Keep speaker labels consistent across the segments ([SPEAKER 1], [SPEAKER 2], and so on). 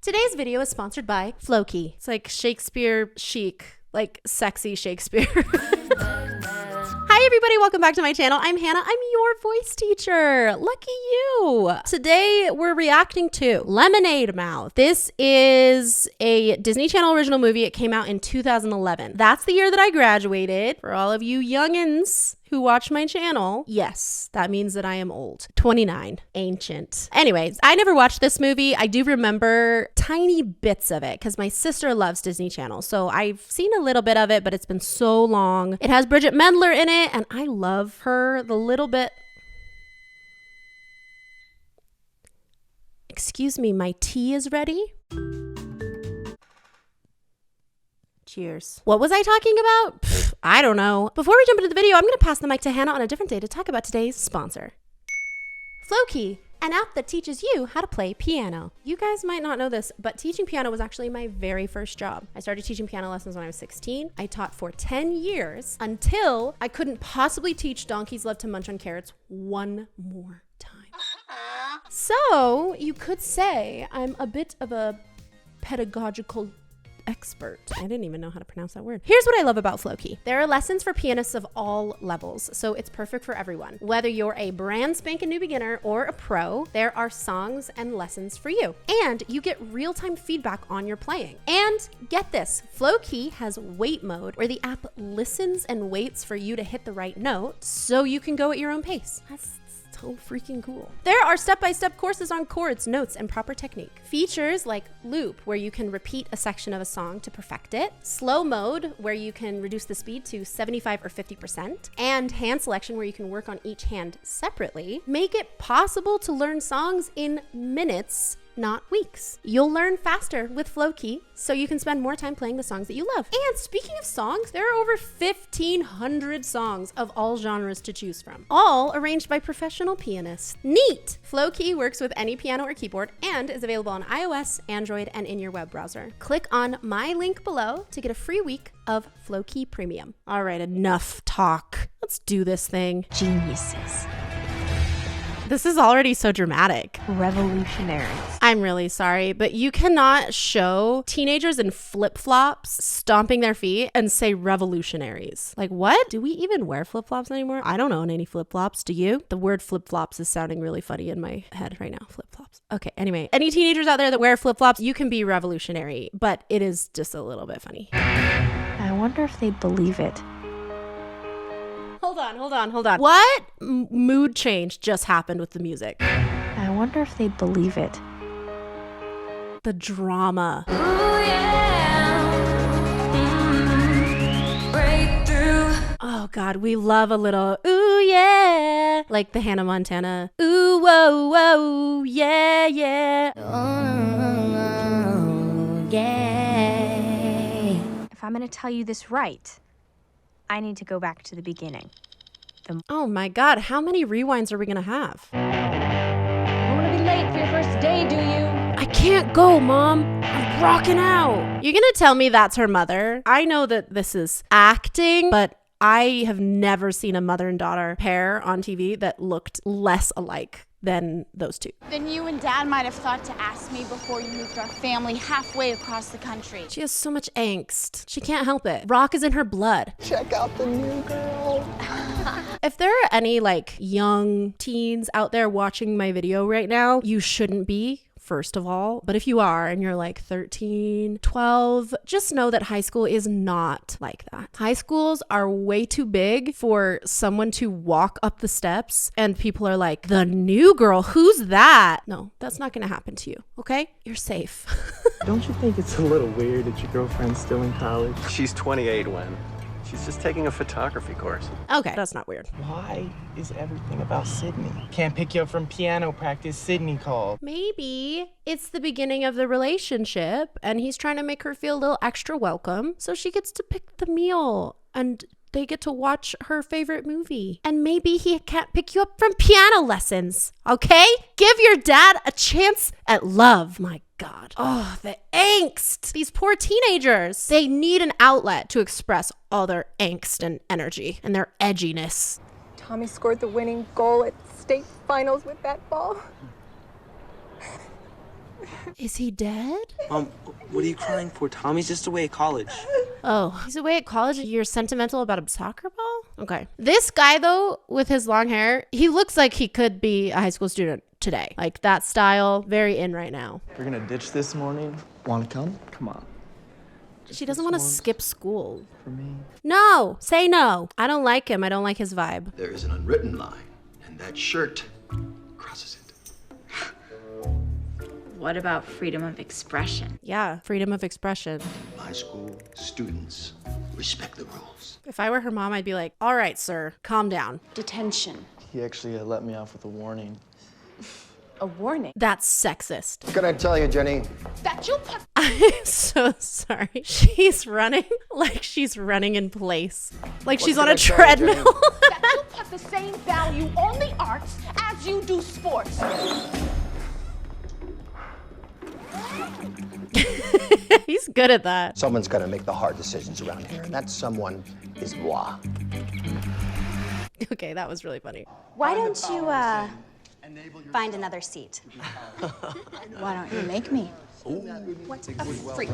[SPEAKER 1] Today's video is sponsored by Floki. It's like Shakespeare chic, like sexy Shakespeare. Hi everybody, welcome back to my channel. I'm Hannah, I'm your voice teacher. Lucky you. Today we're reacting to Lemonade Mouth. This is a Disney Channel original movie. It came out in 2011. That's the year that I graduated. For all of you youngins who watch my channel, yes, that means that I am old. 29, ancient. Anyways, I never watched this movie. I do remember tiny bits of it because my sister loves Disney Channel. So I've seen a little bit of it, but it's been so long. It has Bridget Mendler in it, and I love her the little bit. Excuse me, my tea is ready. Cheers. What was I talking about? Pfft, I don't know. Before we jump into the video, I'm going to pass the mic to Hannah on a different day to talk about today's sponsor. Floki, an app that teaches you how to play piano. You guys might not know this, but teaching piano was actually my very first job. I started teaching piano lessons when I was 16. I taught for 10 years until I couldn't possibly teach Donkeys Love to Munch on Carrots one more time. So you could say I'm a bit of a pedagogical expert. I didn't even know how to pronounce that word. Here's what I love about Floki. There are lessons for pianists of all levels, so it's perfect for everyone. Whether you're a brand spanking new beginner or a pro, there are songs and lessons for you. And you get real-time feedback on your playing. And get this, Floki has wait mode where the app listens and waits for you to hit the right note so you can go at your own pace. That's so freaking cool. There are step-by-step courses on chords, notes, and proper technique. Features like loop, where you can repeat a section of a song to perfect it. Slow mode, where you can reduce the speed to 75 or 50%. And hand selection, where you can work on each hand separately. Make it possible to learn songs in minutes, not weeks. You'll learn faster with Floki, so you can spend more time playing the songs that you love. And speaking of songs, there are over 1,500 songs of all genres to choose from, all arranged by professional pianists. Neat! Floki works with any piano or keyboard and is available on iOS, Android, and in your web browser. Click on my link below to get a free week of Floki Premium. All right, enough talk. Let's do this thing.
[SPEAKER 2] Geniuses.
[SPEAKER 1] This is already so dramatic.
[SPEAKER 2] Revolutionaries.
[SPEAKER 1] I'm really sorry, but you cannot show teenagers in flip-flops stomping their feet and say revolutionaries. Like, what? Do we even wear flip-flops anymore? I don't own any flip-flops. Do you? The word flip-flops is sounding really funny in my head right now. Flip-flops. Okay, anyway. Any teenagers out there that wear flip-flops, you can be revolutionary, but it is just a little bit funny.
[SPEAKER 2] I wonder if they'd believe it.
[SPEAKER 1] Hold on. What mood change just happened with the music?
[SPEAKER 2] I wonder if they'd believe it.
[SPEAKER 1] The drama.
[SPEAKER 3] Ooh, yeah. Breakthrough.
[SPEAKER 1] Oh God, we love a little ooh yeah, like the Hannah Montana ooh whoa whoa yeah yeah.
[SPEAKER 3] Oh, yeah.
[SPEAKER 2] If I'm gonna tell you this right, I need to go back to the beginning.
[SPEAKER 1] Oh my God, how many rewinds are we gonna have?
[SPEAKER 4] You don't want to be late for your first day, do you?
[SPEAKER 1] I can't go, Mom. I'm rocking out. You're gonna tell me that's her mother? I know that this is acting, but I have never seen a mother and daughter pair on TV that looked less alike than those two.
[SPEAKER 5] Then you and Dad might have thought to ask me before you moved our family halfway across the country.
[SPEAKER 1] She has so much angst. She can't help it. Rock is in her blood.
[SPEAKER 6] Check out the new girl.
[SPEAKER 1] If there are any like young teens out there watching my video right now, you shouldn't be, first of all. But if you are and you're like 13, 12, just know that high school is not like that. High schools are way too big for someone to walk up the steps and people are like, the new girl, who's that? No, that's not gonna happen to you, okay? You're safe.
[SPEAKER 6] Don't you think it's a little weird that your girlfriend's still in college?
[SPEAKER 7] She's 28 when. She's just taking a photography course.
[SPEAKER 1] Okay, that's not weird.
[SPEAKER 6] Why is everything about Sydney? Can't pick you up from piano practice, Sydney called.
[SPEAKER 1] Maybe it's the beginning of the relationship and he's trying to make her feel a little extra welcome so she gets to pick the meal and they get to watch her favorite movie. And maybe he can't pick you up from piano lessons, okay? Give your dad a chance at love. My God. Oh, the angst. These poor teenagers. They need an outlet to express all their angst and energy and their edginess.
[SPEAKER 8] Tommy scored the winning goal at state finals with that ball.
[SPEAKER 1] Is he dead?
[SPEAKER 6] What are you crying for? Tommy's just away at college.
[SPEAKER 1] Oh, he's away at college. You're sentimental about a soccer ball? Okay. This guy, though, with his long hair, he looks like he could be a high school student today. Like that style, very in right now.
[SPEAKER 8] We're gonna ditch this morning. Wanna come? Come on.
[SPEAKER 1] She doesn't want to skip school.
[SPEAKER 8] For me.
[SPEAKER 1] No, say no. I don't like him. I don't like his vibe.
[SPEAKER 9] There is an unwritten line, and that shirt crosses it.
[SPEAKER 10] What about freedom of expression?
[SPEAKER 1] Yeah, freedom of expression.
[SPEAKER 9] My school students respect the rules.
[SPEAKER 1] If I were her mom, I'd be like, all right, sir, calm down.
[SPEAKER 5] Detention.
[SPEAKER 8] He actually let me off with a warning.
[SPEAKER 5] A warning.
[SPEAKER 1] That's sexist.
[SPEAKER 9] Can I tell you, Jenny?
[SPEAKER 5] That you put
[SPEAKER 1] I'm so sorry. She's running like she's running in place. Like she's on a treadmill.
[SPEAKER 5] that you put the same value on the arts as you do sports.
[SPEAKER 1] He's good at that.
[SPEAKER 9] Someone's got to make the hard decisions around here, and that someone is moi.
[SPEAKER 1] Okay, that was really funny.
[SPEAKER 11] Why don't you, find another seat?
[SPEAKER 5] Why don't you make me?
[SPEAKER 11] What a freak.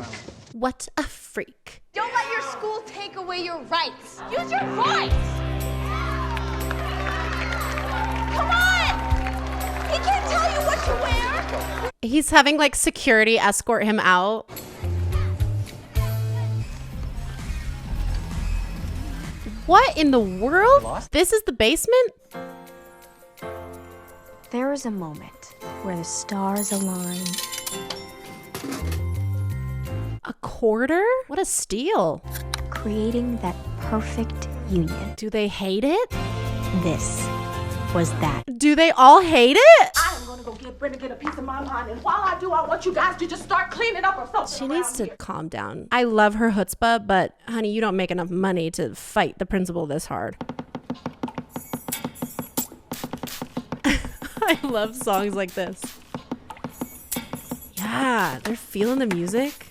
[SPEAKER 1] What a freak.
[SPEAKER 5] Don't let your school take away your rights. Use your voice. Come on! He can't tell you what to wear.
[SPEAKER 1] He's having like security escort him out. What in the world? This is the basement?
[SPEAKER 2] There was a moment where the stars aligned.
[SPEAKER 1] A quarter? What a steal.
[SPEAKER 2] Creating that perfect union.
[SPEAKER 1] Do they hate it?
[SPEAKER 2] This was that.
[SPEAKER 1] Do they all hate it?
[SPEAKER 4] I'm gonna go get Brenda get a piece of my mind, and while I do, I want you guys to just start cleaning up or something.
[SPEAKER 1] She needs to calm down. I love her chutzpah, but honey, you don't make enough money to fight the principal this hard. I love songs like this. Yeah, they're feeling the music.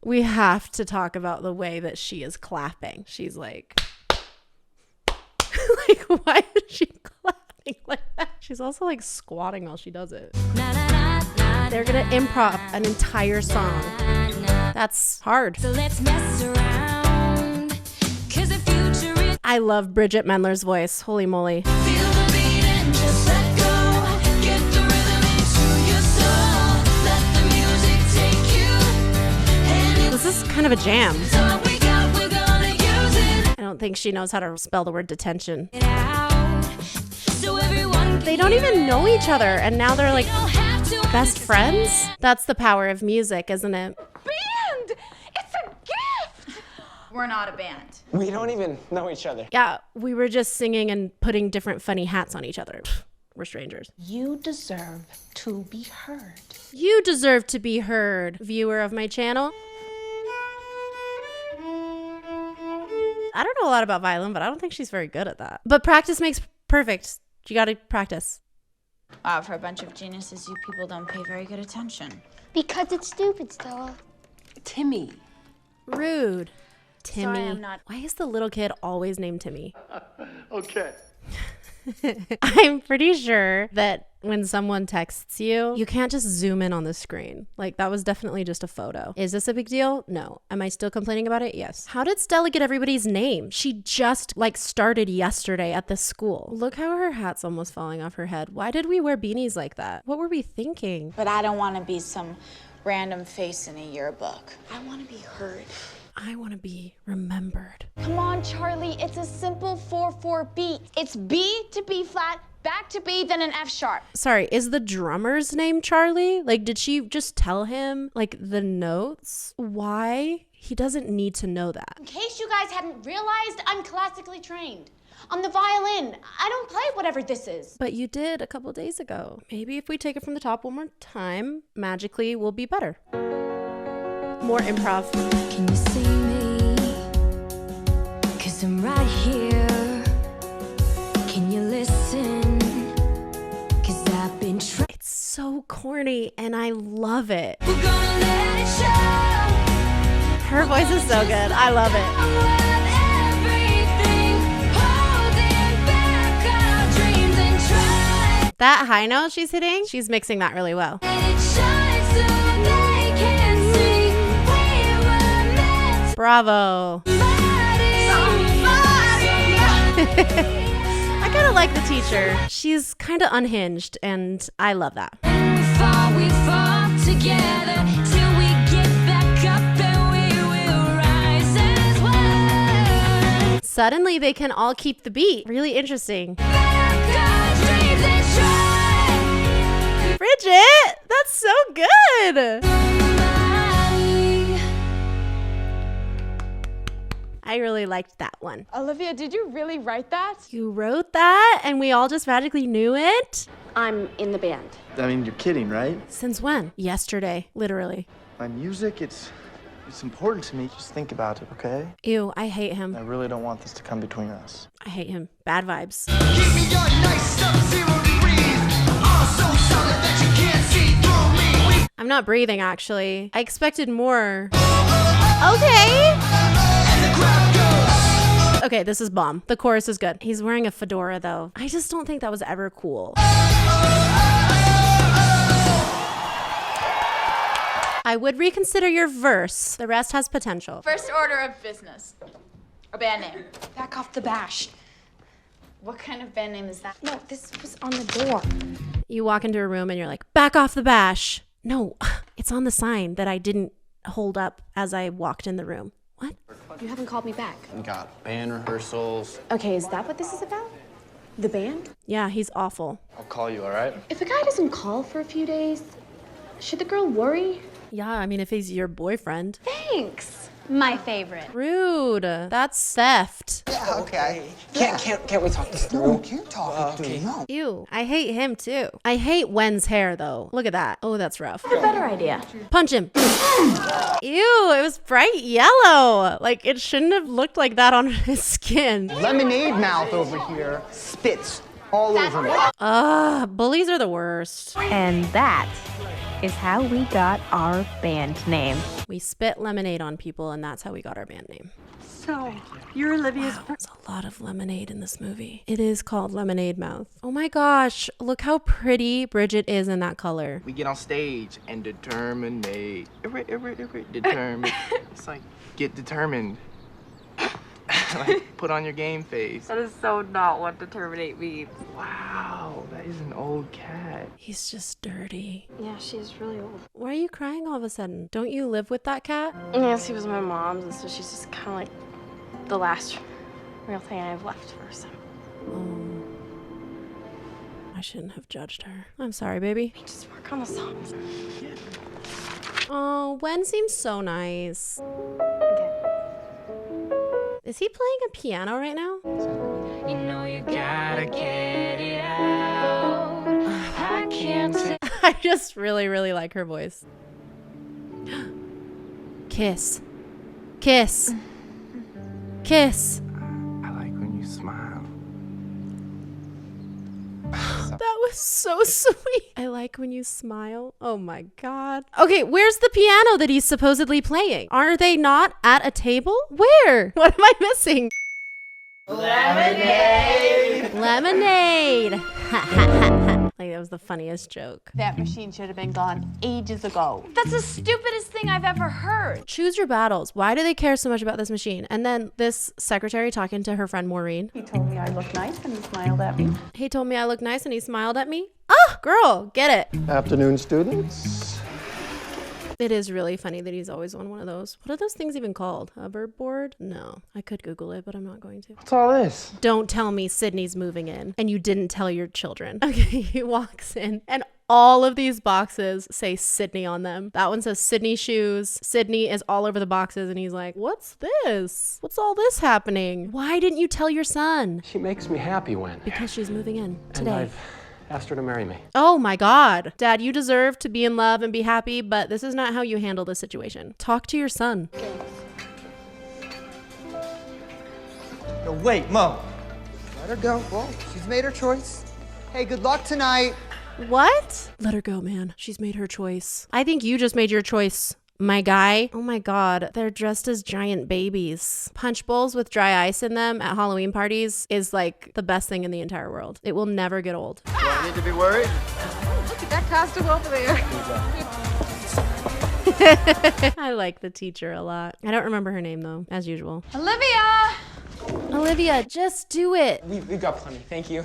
[SPEAKER 1] We have to talk about the way that she is clapping. She's like, like, why is she clapping like that? She's also like squatting while she does it. They're gonna improv an entire song. That's hard.
[SPEAKER 3] So let's mess around, 'cause the future is
[SPEAKER 1] I love Bridget Mendler's voice. Holy moly.
[SPEAKER 3] feel the beat and just let go. Get the rhythm into your soul. Let the music take you. And
[SPEAKER 1] This is kind of a jam.
[SPEAKER 3] it's all we got, we're gonna use it
[SPEAKER 1] I don't think she knows how to spell the word detention.
[SPEAKER 3] out. So everyone
[SPEAKER 1] They don't even know each other, and now they're like
[SPEAKER 3] don't have to
[SPEAKER 1] best friends. That's the power of music, isn't it?
[SPEAKER 5] Band! It's a gift!
[SPEAKER 10] We're not a band.
[SPEAKER 6] We don't even know each other.
[SPEAKER 1] Yeah, we were just singing and putting different funny hats on each other. Pfft, we're strangers.
[SPEAKER 4] You deserve to be heard.
[SPEAKER 1] You deserve to be heard, viewer of my channel. I don't know a lot about violin, but I don't think she's very good at that. But practice makes perfect. You gotta practice.
[SPEAKER 10] Wow, for a bunch of geniuses, you people don't pay very good attention.
[SPEAKER 11] Because it's stupid, Stella.
[SPEAKER 4] Timmy.
[SPEAKER 1] Rude. Timmy.
[SPEAKER 10] I'm not-
[SPEAKER 1] Why is the little kid always named Timmy?
[SPEAKER 9] Okay.
[SPEAKER 1] I'm pretty sure that when someone texts you, you can't just zoom in on the screen. Like, that was definitely just a photo. Is this a big deal? No. Am I still complaining about it? Yes. How did Stella get everybody's name? She just, like, started yesterday at this school. Look how her hat's almost falling off her head. Why did we wear beanies like that? What were we thinking?
[SPEAKER 10] But I don't want to be some random face in a yearbook.
[SPEAKER 5] I want to be heard.
[SPEAKER 1] I want to be remembered.
[SPEAKER 5] Come on, Charlie. It's a simple 4/4 beat. It's B to B flat, back to B, then an F sharp.
[SPEAKER 1] Sorry, is the drummer's name Charlie? Like, did she just tell him, like, the notes? Why? He doesn't need to know that.
[SPEAKER 11] In case you guys hadn't realized, I'm classically trained. On the violin, I don't play whatever this is.
[SPEAKER 1] But you did a couple days ago. Maybe if we take it from the top one more time, magically we'll be better. More improv.
[SPEAKER 3] Can you see me? 'Cause I'm right here. Can you listen? 'Cause I've been trying.
[SPEAKER 1] It's so corny and I love it.
[SPEAKER 3] We're gonna let it show.
[SPEAKER 1] Her voice is so good. I love it. That high note she's hitting, she's mixing that really well. Bravo. I kind of like the teacher. She's kind of unhinged, and I love that.
[SPEAKER 3] We fall together till we get back up and we will rise as one.
[SPEAKER 1] Suddenly they can all keep the beat. Really interesting. Bridget, that's so good. I really liked that one.
[SPEAKER 4] Olivia, did you really write that?
[SPEAKER 1] You wrote that and we all just magically knew it?
[SPEAKER 11] I'm in the band.
[SPEAKER 8] I mean, you're kidding, right?
[SPEAKER 1] Since when? Yesterday, literally.
[SPEAKER 8] My music, it's important to me. Just think about it, okay?
[SPEAKER 1] Ew, I hate him.
[SPEAKER 8] I really don't want this to come between us.
[SPEAKER 1] I hate him. Bad vibes.
[SPEAKER 12] Give me your nice Sub-Zero degrees. All so solid that you can't see through me.
[SPEAKER 1] I'm not breathing, actually. I expected more. Okay. Okay, this is bomb. The chorus is good. He's wearing a fedora, though. I just don't think that was ever cool. I would reconsider your verse. The rest has potential.
[SPEAKER 10] First order of business. A band name.
[SPEAKER 11] Back off the bash.
[SPEAKER 10] What kind of band name is that?
[SPEAKER 11] No, this was on the door.
[SPEAKER 1] You walk into a room and you're like, back off the bash. No, it's on the sign that I didn't hold up as I walked in the room. What?
[SPEAKER 11] You haven't called me back.
[SPEAKER 9] We got band rehearsals.
[SPEAKER 11] Okay, is that what this is about? The band?
[SPEAKER 1] Yeah, he's awful.
[SPEAKER 8] I'll call you, all right?
[SPEAKER 11] If a guy doesn't call for a few days, should the girl worry?
[SPEAKER 1] Yeah, I mean, if he's your boyfriend.
[SPEAKER 11] Thanks.
[SPEAKER 2] My favorite.
[SPEAKER 1] Rude. That's theft.
[SPEAKER 13] Yeah, okay. Can't we talk this through? No, can't talk it through. No.
[SPEAKER 1] Ew, I hate him too. I hate Wen's hair though. Look at that. Oh, that's rough.
[SPEAKER 11] A better idea.
[SPEAKER 1] Punch him. Ew, it was bright yellow. Like, it shouldn't have looked like that on his skin.
[SPEAKER 13] Lemonade mouth over here spits all over me.
[SPEAKER 1] Bullies are the worst.
[SPEAKER 2] And that is how we got our band name.
[SPEAKER 1] We spit lemonade on people, and that's how we got our band name.
[SPEAKER 4] So, you're Olivia's
[SPEAKER 1] Wow, there's a lot of lemonade in this movie. It is called Lemonade Mouth. Oh my gosh, look how pretty Bridget is in that color.
[SPEAKER 6] We get on stage and determined. It's like, get determined. Like, put on your game face.
[SPEAKER 10] That is so not what determinate means.
[SPEAKER 6] Wow, that is an old cat.
[SPEAKER 1] He's just dirty.
[SPEAKER 11] Yeah, she's really old.
[SPEAKER 1] Why are you crying all of a sudden? Don't you live with that cat?
[SPEAKER 11] Yes, he was my mom's, and so she's just kind of like the last real thing I have left for her. So.
[SPEAKER 1] I shouldn't have judged her. I'm sorry, baby.
[SPEAKER 11] Just work on the songs.
[SPEAKER 1] Oh, Wen seems so nice.
[SPEAKER 11] Okay.
[SPEAKER 1] Is he playing a piano right now?
[SPEAKER 6] You know you gotta get it out. I can't say.
[SPEAKER 1] I just really, really like her voice. Kiss. Kiss. Kiss.
[SPEAKER 6] I like when you smile.
[SPEAKER 1] That was so sweet. I like when you smile. Oh my God. Okay, where's the piano that he's supposedly playing? Are they not at a table? Where? What am I missing?
[SPEAKER 12] Lemonade!
[SPEAKER 1] Lemonade. Like, that was the funniest joke.
[SPEAKER 4] That machine should have been gone ages ago.
[SPEAKER 10] That's the stupidest thing I've ever heard.
[SPEAKER 1] Choose your battles. Why do they care so much about this machine? And then this secretary talking to her friend Maureen.
[SPEAKER 4] He told me I look nice and he smiled at me.
[SPEAKER 1] He told me I look nice and he smiled at me. Ah, girl, get it.
[SPEAKER 9] Afternoon, students.
[SPEAKER 1] It is really funny that he's always on one of those. What are those things even called? Hoverboard? No, I could Google it, but I'm not going to.
[SPEAKER 6] What's all this?
[SPEAKER 1] Don't tell me Sydney's moving in and you didn't tell your children. Okay, he walks in and all of these boxes say Sydney on them. That one says Sydney shoes. Sydney is all over the boxes and he's like, what's this? What's all this happening? Why didn't you tell your son?
[SPEAKER 14] She makes me happy, Wen.
[SPEAKER 1] Because she's moving in today.
[SPEAKER 14] And I've asked her to marry me.
[SPEAKER 1] Oh my God. Dad, you deserve to be in love and be happy, but this is not how you handle this situation. Talk to your son.
[SPEAKER 13] No, wait, Mo. Let her go. Well, she's made her choice. Hey, good luck tonight.
[SPEAKER 1] What? Let her go, man. She's made her choice. I think you just made your choice My guy, oh my God, they're dressed as giant babies. Punch bowls with dry ice in them at Halloween parties is like the best thing in the entire world. It will never get old.
[SPEAKER 8] Do I need to be worried?
[SPEAKER 4] Look at that costume over there.
[SPEAKER 1] I like the teacher a lot. I don't remember her name though, as usual.
[SPEAKER 10] Olivia!
[SPEAKER 1] Olivia, just do it.
[SPEAKER 13] We've got plenty, thank you.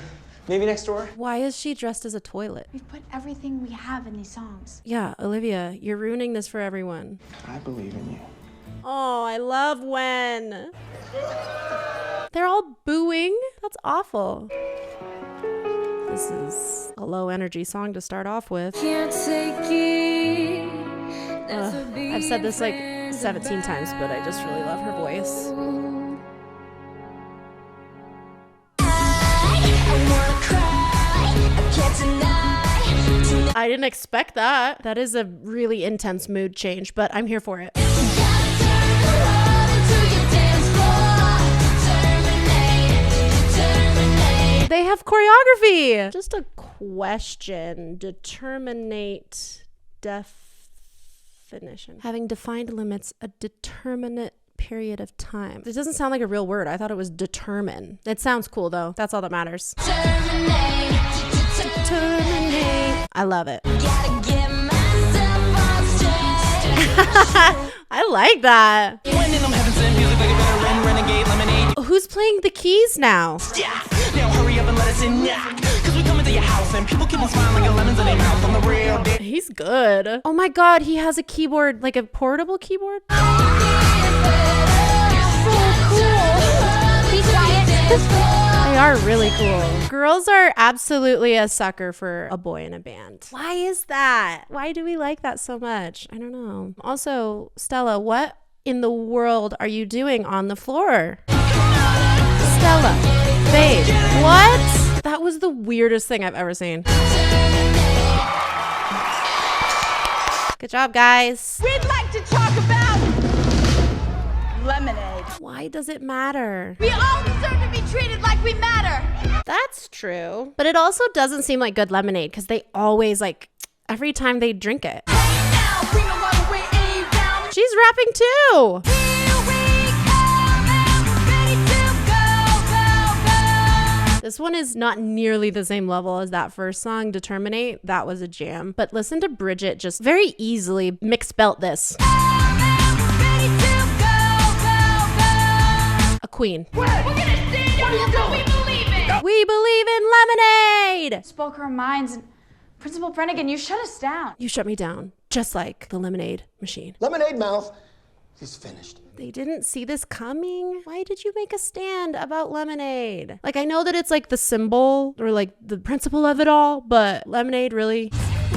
[SPEAKER 13] Maybe next door?
[SPEAKER 1] Why is she dressed as a toilet?
[SPEAKER 10] We've put everything we have in these songs.
[SPEAKER 1] Yeah, Olivia, you're ruining this for everyone.
[SPEAKER 8] I believe in you.
[SPEAKER 1] Oh, I love when. They're all booing. That's awful. This is a low energy song to start off with.
[SPEAKER 3] Can't take it.
[SPEAKER 1] I've said this like 17 times, but I just really love her voice. I didn't expect that. That is a really intense mood change, but I'm here for it. They have choreography. Just a question. Determinate definition. Having defined limits a determinate period of time. It doesn't sound like a real word. I thought it was determine. It sounds cool though. That's all that matters. Determinate. I love it. I like that. Who's playing the keys now?
[SPEAKER 12] Now hurry up and let us in, yeah. Cause we come into your house and people keep on smiling like lemons in their mouth on the real day.
[SPEAKER 1] He's good. Oh my God, he has a keyboard, like a portable keyboard.
[SPEAKER 5] So cool. Be quiet.
[SPEAKER 1] They are really cool. Girls are absolutely a sucker for a boy in a band. Why is that? Why do we like that so much? I don't know. Also, Stella, what in the world are you doing on the floor? Stella, babe, what? That was the weirdest thing I've ever seen. Good job, guys.
[SPEAKER 4] We'd like to talk about lemonade.
[SPEAKER 1] Why does it matter?
[SPEAKER 4] We all deserve to be treated like we matter.
[SPEAKER 1] That's true. But it also doesn't seem like good lemonade because they always, like, every time they drink it. She's rapping too. This one is not nearly the same level as that first song, Determinate. That was a jam. But listen to Bridget just very easily mix belt this. A queen.
[SPEAKER 4] We're gonna sing what we believe in.
[SPEAKER 1] We believe in lemonade.
[SPEAKER 10] Spoke our minds, and Principal Brennigan, you shut us down.
[SPEAKER 1] You shut me down, just like the lemonade machine.
[SPEAKER 9] Lemonade Mouth is finished.
[SPEAKER 1] They didn't see this coming. Why did you make a stand about lemonade? Like, I know that it's like the symbol or like the principle of it all, but lemonade, really?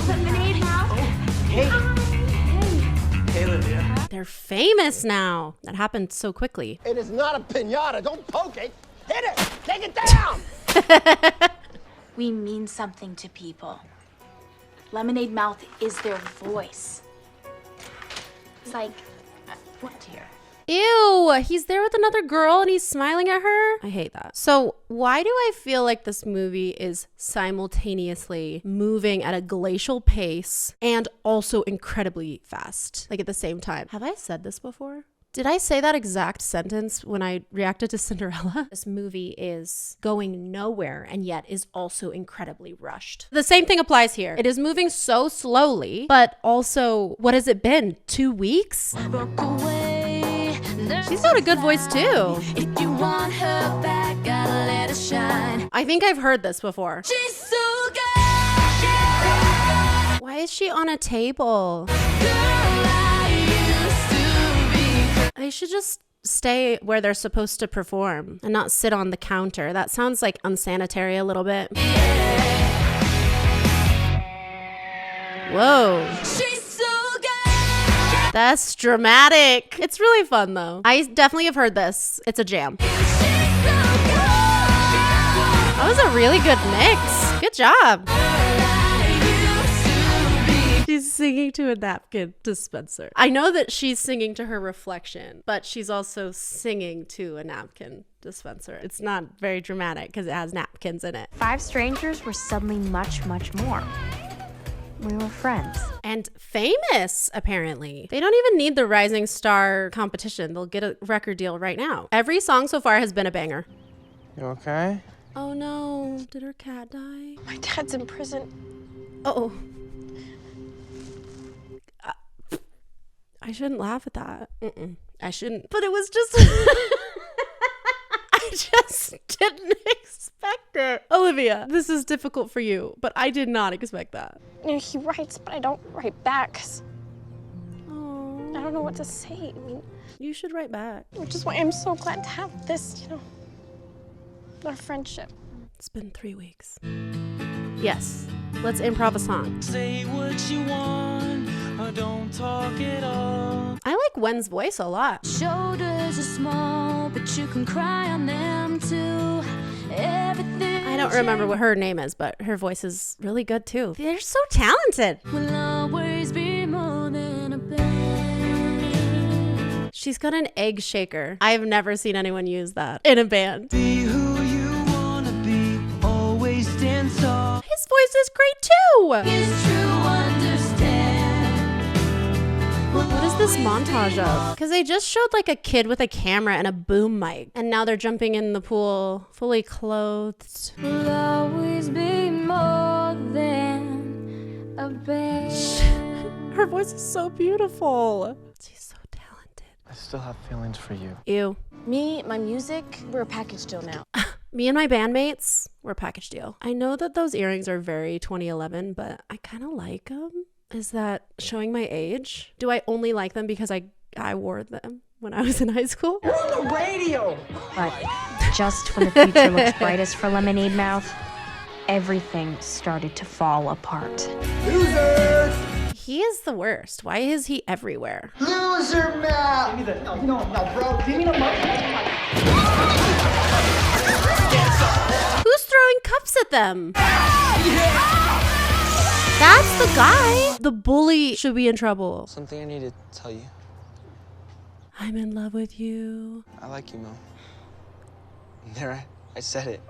[SPEAKER 5] Lemonade Mouth?
[SPEAKER 8] Hey. Hey, Olivia.
[SPEAKER 1] They're famous now. That happened so quickly.
[SPEAKER 9] It is not a pinata. Don't poke it. Hit it. Take it down.
[SPEAKER 11] We mean something to people. Lemonade Mouth is their voice. It's like, what here?
[SPEAKER 1] Ew, he's there with another girl and he's smiling at her. I hate that. So why do I feel like this movie is simultaneously moving at a glacial pace and also incredibly fast, like at the same time? Have I said this before? Did I say that exact sentence when I reacted to Cinderella? This movie is going nowhere and yet is also incredibly rushed. The same thing applies here. It is moving so slowly, but also, what has it been? 2 weeks? She's got a good voice too.
[SPEAKER 3] If you want her back, gotta let her shine.
[SPEAKER 1] I think I've heard this before.
[SPEAKER 3] She's so good.
[SPEAKER 1] Why is she on a table? They should just stay where they're supposed to perform and not sit on the counter. That sounds like unsanitary a little bit. Whoa.
[SPEAKER 3] She's so good.
[SPEAKER 1] That's dramatic. It's really fun though. I definitely have heard this. It's a jam. That was a really good mix. Good job. She's singing to a napkin dispenser. I know that she's singing to her reflection, but she's also singing to a napkin dispenser. It's not very dramatic because it has napkins in it.
[SPEAKER 2] 5 strangers were suddenly much, much more. We were friends.
[SPEAKER 1] And famous, apparently. They don't even need the Rising Star competition. They'll get a record deal right now. Every song so far has been a banger.
[SPEAKER 13] You okay?
[SPEAKER 1] Oh no, did her cat die?
[SPEAKER 11] My dad's in prison.
[SPEAKER 1] Uh-oh. I shouldn't laugh at that. I shouldn't. But it was just... I just didn't expect it. Olivia, this is difficult for you, but I did not expect that.
[SPEAKER 11] You know, he writes, but I don't write back 'cause I don't know what to say. I mean,
[SPEAKER 1] you should write back.
[SPEAKER 11] Which is why I'm so glad to have this, you know, our friendship.
[SPEAKER 1] It's been 3 weeks. Yes, let's improv a song.
[SPEAKER 6] Say what you want, or don't talk at all.
[SPEAKER 1] I like Gwen's voice a lot.
[SPEAKER 3] Shoulders are small, but you can cry on them too. Everything
[SPEAKER 1] I don't remember what her name is, but her voice is really good too. They're so talented.
[SPEAKER 3] will always be more than a band.
[SPEAKER 1] She's got an egg shaker. I've never seen anyone use that in a band.
[SPEAKER 6] Be who you wanna be, always stand tall.
[SPEAKER 1] His voice is great too.
[SPEAKER 3] It's true, understand.
[SPEAKER 1] What is this montage of? Because they just showed like a kid with a camera and a boom mic. And now they're jumping in the pool, fully clothed.
[SPEAKER 3] Will always be more than a band.
[SPEAKER 1] Her voice is so beautiful. She's so talented.
[SPEAKER 8] I still have feelings for you.
[SPEAKER 1] Ew.
[SPEAKER 11] Me, my music, we're a package deal now.
[SPEAKER 1] Me and my bandmates, we're a package deal. I know that those earrings are very 2011, but I kind of like them. Is that showing my age? Do I only like them because I wore them when I was in high school?
[SPEAKER 13] You're on the radio!
[SPEAKER 2] But just when the future looked brightest for Lemonade Mouth, everything started to fall apart.
[SPEAKER 13] Losers!
[SPEAKER 1] He is the worst. Why is he everywhere?
[SPEAKER 13] Loser mouth! Give me the, no, bro. Give me the money.
[SPEAKER 1] Who's throwing cups at them? That's the guy. The bully should be in trouble.
[SPEAKER 15] Something I need to tell you.
[SPEAKER 1] I'm in love with you.
[SPEAKER 15] I like you, Mo. There, I said it.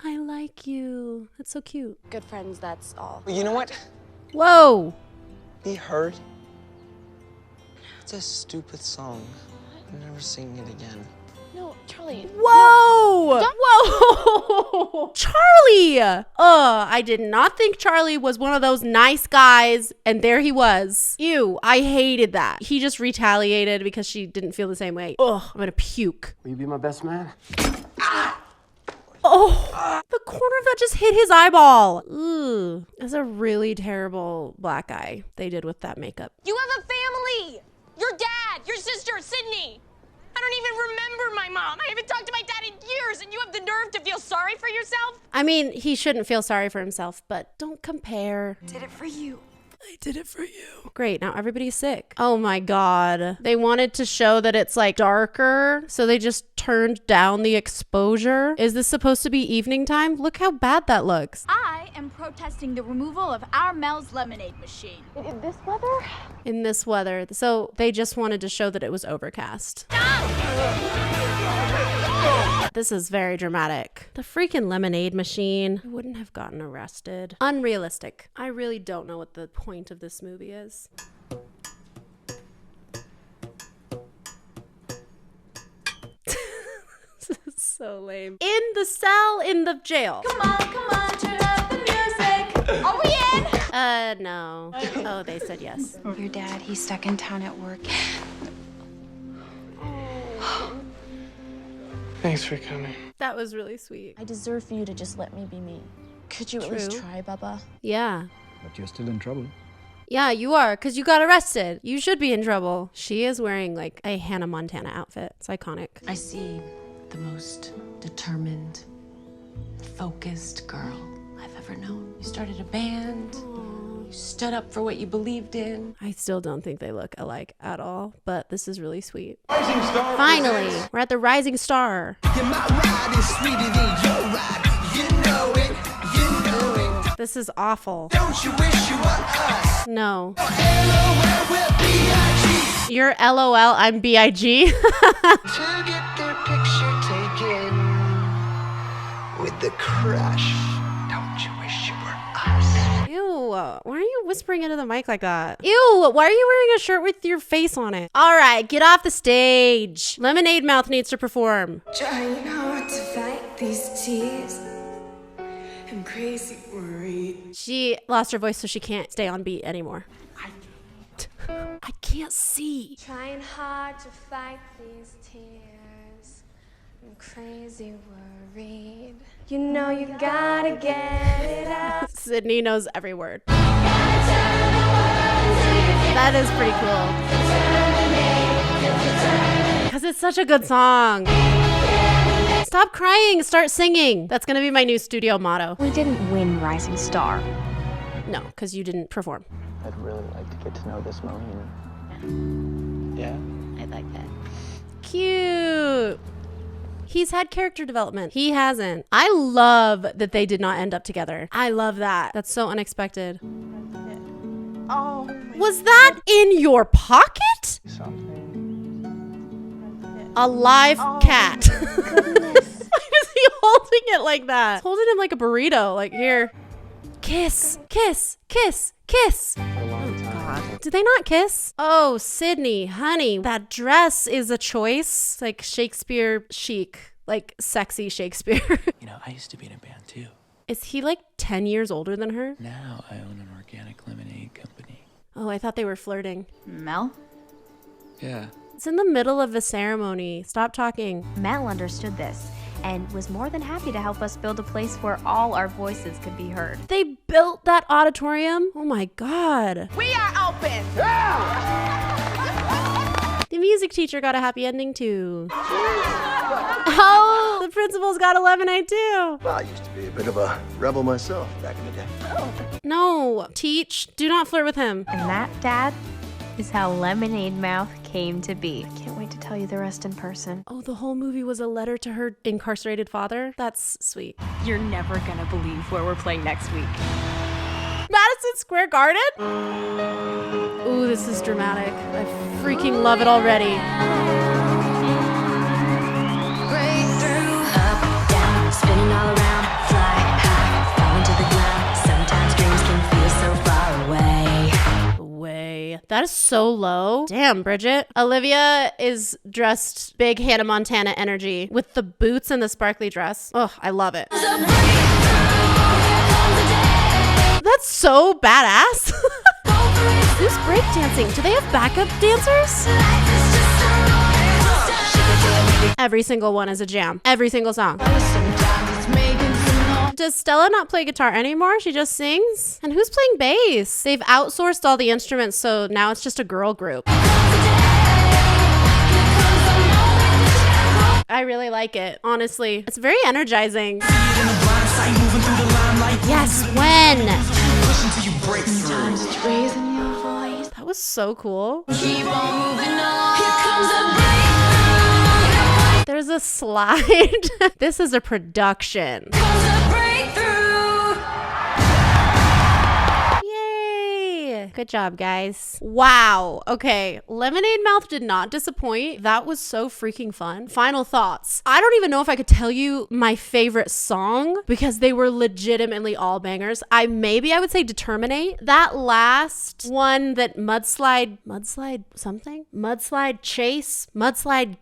[SPEAKER 1] I like you. That's so cute.
[SPEAKER 11] Good friends, that's all.
[SPEAKER 15] You know what?
[SPEAKER 1] Whoa.
[SPEAKER 15] Be heard. It's a stupid song. I'm never singing it again.
[SPEAKER 11] No, Charlie.
[SPEAKER 1] Whoa!
[SPEAKER 11] No,
[SPEAKER 1] Whoa! Charlie! I did not think Charlie was one of those nice guys, and there he was. Ew, I hated that. He just retaliated because she didn't feel the same way. Ugh, I'm gonna puke.
[SPEAKER 14] Will you be my best man?
[SPEAKER 1] Oh, the corner of that just hit his eyeball. Ugh, that's a really terrible black eye they did with that makeup.
[SPEAKER 11] You have a family! Your dad, your sister, Sydney. I don't even remember my mom. I haven't talked to my dad in years, and you have the nerve to feel sorry for yourself?
[SPEAKER 1] I mean, he shouldn't feel sorry for himself, but don't compare.
[SPEAKER 3] Did it for you.
[SPEAKER 1] I did it for you. Great, now everybody's sick. Oh my God. They wanted to show that it's like darker, so they just turned down the exposure. Is this supposed to be evening time? Look how bad that looks.
[SPEAKER 16] I am protesting the removal of our Mel's lemonade machine.
[SPEAKER 11] In this weather?
[SPEAKER 1] In this weather. So they just wanted to show that it was overcast. This is very dramatic. The freaking lemonade machine. I wouldn't have gotten arrested. Unrealistic. I really don't know what the point of this movie is. This is so lame. In the cell, in the jail.
[SPEAKER 16] Come on, turn up the music. Are we in?
[SPEAKER 1] No. Oh, they said yes.
[SPEAKER 2] Your dad, he's stuck in town at work.
[SPEAKER 13] Thanks for coming.
[SPEAKER 1] That was really sweet.
[SPEAKER 11] I deserve for you to just let me be me. Could you at least try, Bubba?
[SPEAKER 1] Yeah.
[SPEAKER 17] But you're still in trouble.
[SPEAKER 1] Yeah, you are, because you got arrested. You should be in trouble. She is wearing like a Hannah Montana outfit. It's iconic.
[SPEAKER 18] I see the most determined, focused girl I've ever known. You started a band. You stood up for what you believed in.
[SPEAKER 1] I still don't think they look alike at all, but this is really sweet.
[SPEAKER 12] Rising Star
[SPEAKER 1] Finally,
[SPEAKER 12] presents-
[SPEAKER 1] we're at the Rising Star.
[SPEAKER 12] Yeah, my ride is sweeter than your ride. You know it, you know it.
[SPEAKER 1] This is awful.
[SPEAKER 12] Don't you wish you were us?
[SPEAKER 1] No.
[SPEAKER 12] LOL, we're B.I.G.
[SPEAKER 1] You're LOL, I'm B.I.G.
[SPEAKER 12] To get their picture taken with the crush. Don't you wish you were us?
[SPEAKER 1] Ew, why are you whispering into the mic like that? Ew, why are you wearing a shirt with your face on it? All right, get off the stage. Lemonade Mouth needs to perform.
[SPEAKER 3] Trying hard to fight these tears. I'm crazy worried.
[SPEAKER 1] She lost her voice, so she can't stay on beat anymore. I can't see.
[SPEAKER 3] Trying hard to fight these tears. I'm crazy worried. You know you gotta get it out.
[SPEAKER 1] Sydney knows every word. That is pretty cool. Because it's such a good song. Stop crying, start singing. That's gonna be my new studio motto.
[SPEAKER 2] We didn't win Rising Star.
[SPEAKER 1] No, because you didn't perform.
[SPEAKER 8] I'd really like to get to know this Mohin. Yeah?
[SPEAKER 10] I like that.
[SPEAKER 1] Cute. He's had character development. He hasn't. I love that they did not end up together. I love that. That's so unexpected.
[SPEAKER 4] Oh.
[SPEAKER 1] Was that in your pocket? A live cat. Why is he holding it like that? He's holding him like a burrito. Like, here. Kiss, kiss, kiss, kiss. Oh, God. Did they not kiss? Oh, Sydney, honey, that dress is a choice. It's like Shakespeare chic, like sexy Shakespeare.
[SPEAKER 17] You know, I used to be in a band too.
[SPEAKER 1] Is he like 10 years older than her?
[SPEAKER 17] Now I own an organic lemonade company.
[SPEAKER 1] Oh, I thought they were flirting.
[SPEAKER 10] Mel?
[SPEAKER 17] Yeah.
[SPEAKER 1] It's in the middle of a ceremony. Stop talking.
[SPEAKER 2] Mel understood this and was more than happy to help us build a place where all our voices could be heard.
[SPEAKER 1] They built that auditorium? Oh my God.
[SPEAKER 4] We are open.
[SPEAKER 1] The music teacher got a happy ending too. Oh, the principal's got a lemonade too.
[SPEAKER 9] Well, I used to be a bit of a rebel myself back in the day.
[SPEAKER 1] No, Teach, do not flirt with him.
[SPEAKER 2] And that, Dad, is how Lemonade Mouth came to be. I can't wait to tell you the rest in person.
[SPEAKER 1] Oh, the whole movie was a letter to her incarcerated father? That's sweet.
[SPEAKER 2] You're never gonna believe where we're playing next week.
[SPEAKER 1] Madison Square Garden? Ooh, this is dramatic. I freaking love it already.
[SPEAKER 3] Breakthrough. Up, down, spinning all around. Fly high, falling to the ground. Sometimes dreams can feel so far away.
[SPEAKER 1] That is so low. Damn, Bridget. Olivia is dressed big Hannah Montana energy with the boots and the sparkly dress. Oh, I love it. That's so badass. Who's breakdancing? Do they have backup dancers? Every single one is a jam. Every single song. Does Stella not play guitar anymore? She just sings? And who's playing bass? They've outsourced all the instruments, so now it's just a girl group. I really like it, honestly. It's very energizing. Yes, when? That was so cool. There's a slide. This is a production. Yay! Good job, guys. Wow. Okay. Lemonade Mouth did not disappoint. That was so freaking fun. Final thoughts. I don't even know if I could tell you my favorite song because they were legitimately all bangers. Maybe I would say Determinate. That last one that Mudslide Chase, Mudslide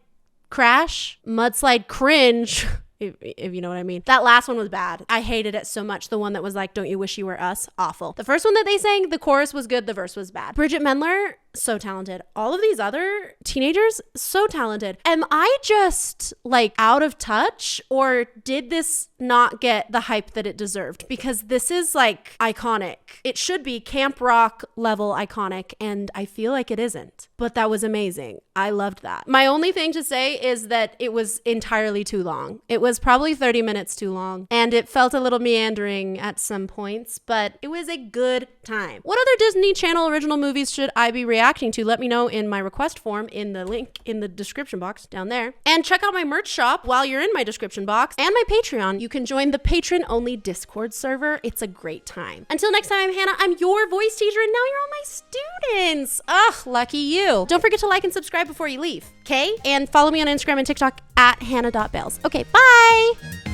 [SPEAKER 1] Crash, Mudslide Cringe, if you know what I mean. That last one was bad. I hated it so much. The one that was like, don't you wish you were us? Awful. The first one that they sang, the chorus was good, the verse was bad. Bridget Mendler, so talented. All of these other teenagers, so talented. Am I just like out of touch, or did this not get the hype that it deserved? Because this is like iconic. It should be camp rock level iconic, and I feel like it isn't. But that was amazing. I loved that. My only thing to say is that it was entirely too long. It was probably 30 minutes too long, and it felt a little meandering at some points, but it was a good time. What other Disney Channel original movies should I be reacting to? Let me know in my request form in the link in the description box down there. And check out my merch shop while you're in my description box, and my Patreon. You can join the patron-only Discord server. It's a great time. Until next time, I'm Hannah. I'm your voice teacher, and now you're all my students. Ugh, lucky you. Don't forget to like and subscribe before you leave, okay? And follow me on Instagram and TikTok at hannah.bales. Okay, bye!